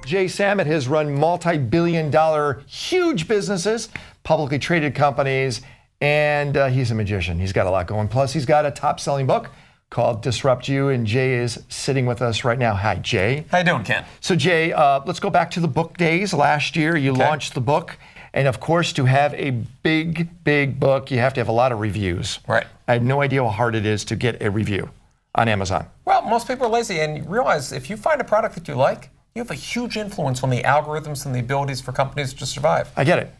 Jay Samit has run multi-billion-dollar huge businesses, publicly traded companies, and he's a magician. He's got a lot going. Plus, he's got a top-selling book called Disrupt You, and Jay is sitting with us right now. Hi, Jay. How you doing, Ken? So, Jay, let's go back to the book days. Last year, you launched the book. And of course, to have a big book, you have to have a lot of reviews. Right. I had no idea how hard it is to get a review on Amazon. Well, most people are lazy, and you realize if you find a product that you like, you have a huge influence on the algorithms and the abilities for companies to survive. I get it.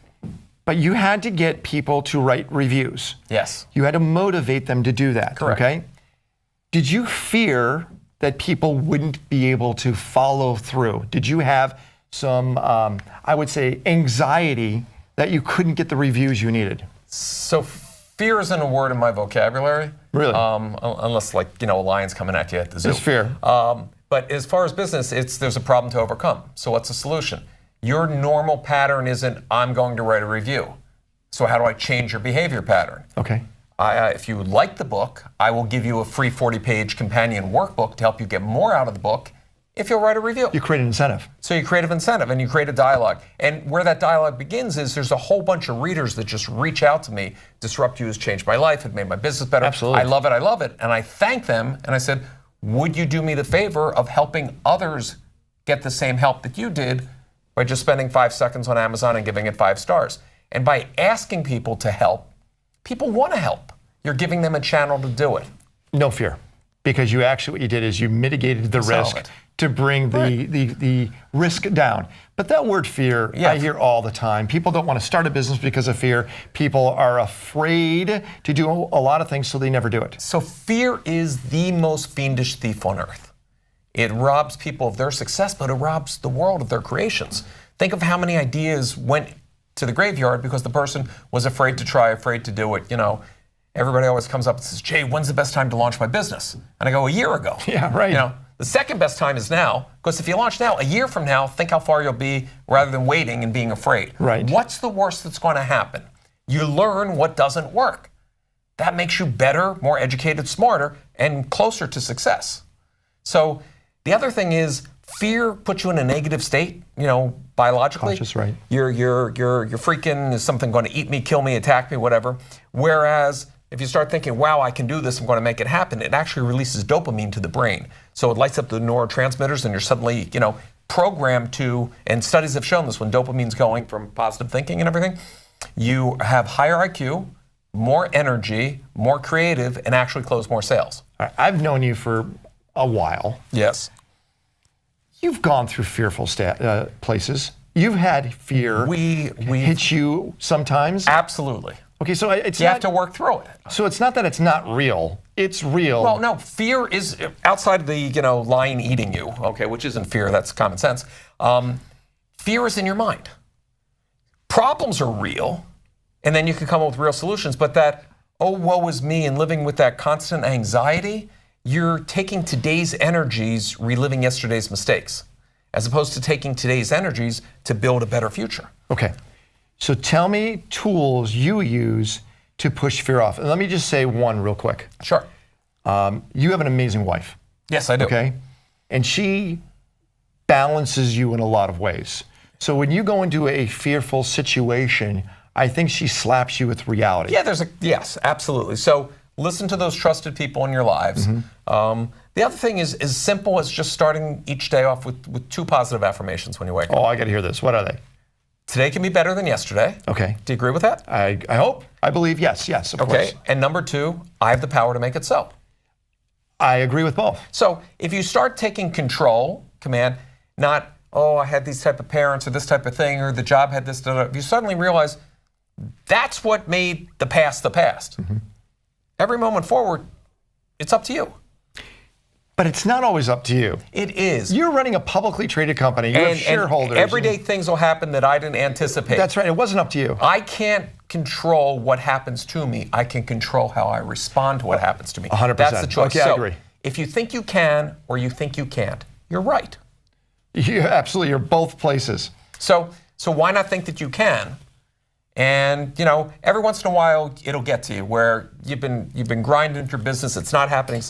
But you had to get people to write reviews. Yes. You had to motivate them to do that. Correct. Okay? Did you fear that people wouldn't be able to follow through? Did you have some, I would say, anxiety that you couldn't get the reviews you needed? So fear isn't a word in my vocabulary. Really? Unless, like, a lion's coming at you at the zoo. It's fear. But as far as business, there's a problem to overcome. So what's the solution? Your normal pattern isn't, I'm going to write a review. So how do I change your behavior pattern? Okay. If you like the book, I will give you a free 40-page companion workbook to help you get more out of the book if you'll write a review. You create an incentive. So you create an incentive and you create a dialogue. And where that dialogue begins is there's a whole bunch of readers that just reach out to me. Disrupt You has changed my life. It made my business better. Absolutely. I love it. I love it. And I thank them. And I said, would you do me the favor of helping others get the same help that you did by just spending 5 seconds on Amazon and giving it 5 stars? And by asking people to help, people want to help. You're giving them a channel to do it. No fear. Because you actually, what you did is you mitigated the risk to bring the risk down. But that word fear, I hear all the time. People don't want to start a business because of fear. People are afraid to do a lot of things, so they never do it. So fear is the most fiendish thief on earth. It robs people of their success, but it robs the world of their creations. Think of how many ideas went to the graveyard because the person was afraid to try, afraid to do it. Everybody always comes up and says, Jay, when's the best time to launch my business? And I go, a year ago. Yeah, right. The second best time is now, because if you launch now, a year from now, think how far you'll be rather than waiting and being afraid. Right. What's the worst that's going to happen? You learn what doesn't work. That makes you better, more educated, smarter, and closer to success. So the other thing is fear puts you in a negative state, biologically. Conscious, right. You're freaking, is something going to eat me, kill me, attack me, whatever. Whereas if you start thinking, wow, I can do this, I'm going to make it happen, it actually releases dopamine to the brain. So it lights up the neurotransmitters and you're suddenly, programmed to, and studies have shown this, when dopamine's going from positive thinking and everything, you have higher IQ, more energy, more creative, and actually close more sales. All right, I've known you for a while. Yes. You've gone through fearful places. You've had fear hit you sometimes. Absolutely. Okay, so you have to work through it. So it's not that it's not real. It's real. Well, no, fear is outside of the, lion eating you, okay, which isn't fear, that's common sense. Fear is in your mind. Problems are real, and then you can come up with real solutions, but that, oh, woe is me, and living with that constant anxiety, you're taking today's energies, reliving yesterday's mistakes, as opposed to taking today's energies to build a better future. Okay. So tell me tools you use to push fear off. And let me just say one real quick. Sure. You have an amazing wife. Yes, I do. Okay. And she balances you in a lot of ways. So when you go into a fearful situation, I think she slaps you with reality. Yeah, yes, absolutely. So listen to those trusted people in your lives. Mm-hmm. The other thing is as simple as just starting each day off with 2 positive affirmations when you wake up. Oh, I got to hear this. What are they? Today can be better than yesterday. Okay. Do you agree with that? I hope. I believe yes, of course. Okay, and number 2, I have the power to make it so. I agree with both. So if you start taking command, not, oh, I had these type of parents or this type of thing or the job had this, if you suddenly realize that's what made the past the past. Mm-hmm. Every moment forward, it's up to you. But it's not always up to you. It is. You're running a publicly traded company. You have shareholders. And everyday things will happen that I didn't anticipate. That's right. It wasn't up to you. I can't control what happens to me. I can control how I respond to what happens to me. 100%. That's the choice. Okay, I agree. If you think you can or you think you can't, you're right. Absolutely. You're both places. So why not think that you can? And every once in a while it'll get to you where you've been grinding your business, it's not happening,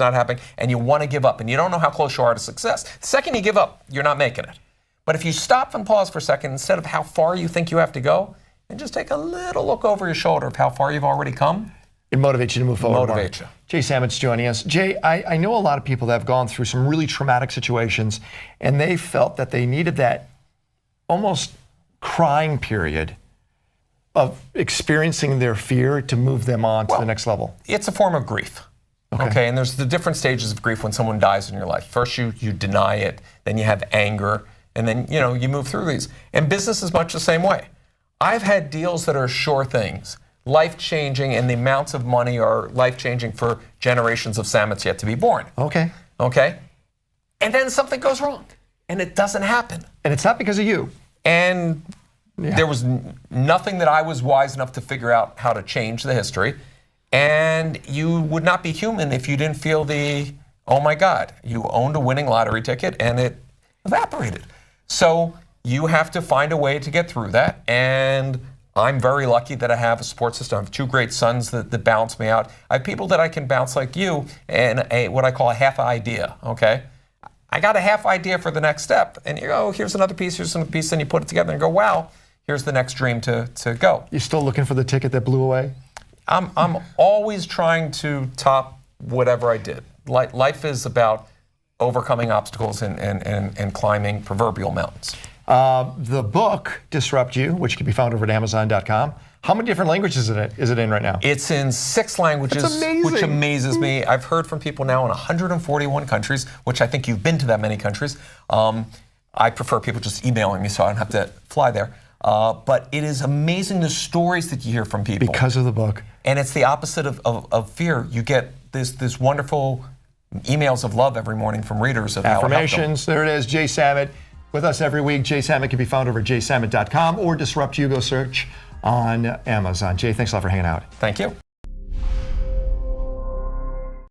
and you want to give up, and you don't know how close you are to success. The second you give up, you're not making it. But if you stop and pause for a second, instead of how far you think you have to go, and just take a little look over your shoulder of how far you've already come. It motivates you to move forward. Motivate you. Jay Samit's joining us. Jay, I know a lot of people that have gone through some really traumatic situations, and they felt that they needed that almost crying period of experiencing their fear to move them on to the next level. It's a form of grief. Okay, and there's the different stages of grief when someone dies in your life. First, you deny it, then you have anger, and then you move through these. And business is much the same way. I've had deals that are sure things, life-changing, and the amounts of money are life-changing for generations of Samits yet to be born. Okay. And then something goes wrong, and it doesn't happen. And it's not because of you. And there was nothing that I was wise enough to figure out how to change the history. And you would not be human if you didn't feel oh my God, you owned a winning lottery ticket and it evaporated. So you have to find a way to get through that. And I'm very lucky that I have a support system. I have two great sons that balance me out. I have people that I can bounce like you and what I call a half idea, okay? I got a half idea for the next step. And you go, here's another piece, and you put it together and go, wow, here's the next dream to go. You still looking for the ticket that blew away? I'm always trying to top whatever I did. Life is about overcoming obstacles and climbing proverbial mountains. The book, Disrupt You, which can be found over at Amazon.com. How many different languages is it in right now? It's in 6 languages, which amazes me. I've heard from people now in 141 countries, which I think you've been to that many countries. I prefer people just emailing me so I don't have to fly there. But it is amazing the stories that you hear from people. Because of the book. And it's the opposite of fear. You get this wonderful emails of love every morning from readers of affirmations. There it is, Jay Samit with us every week. Jay Samit can be found over at jsamit.com or Disrupt You. Go search on Amazon. Jay, thanks a lot for hanging out. Thank you.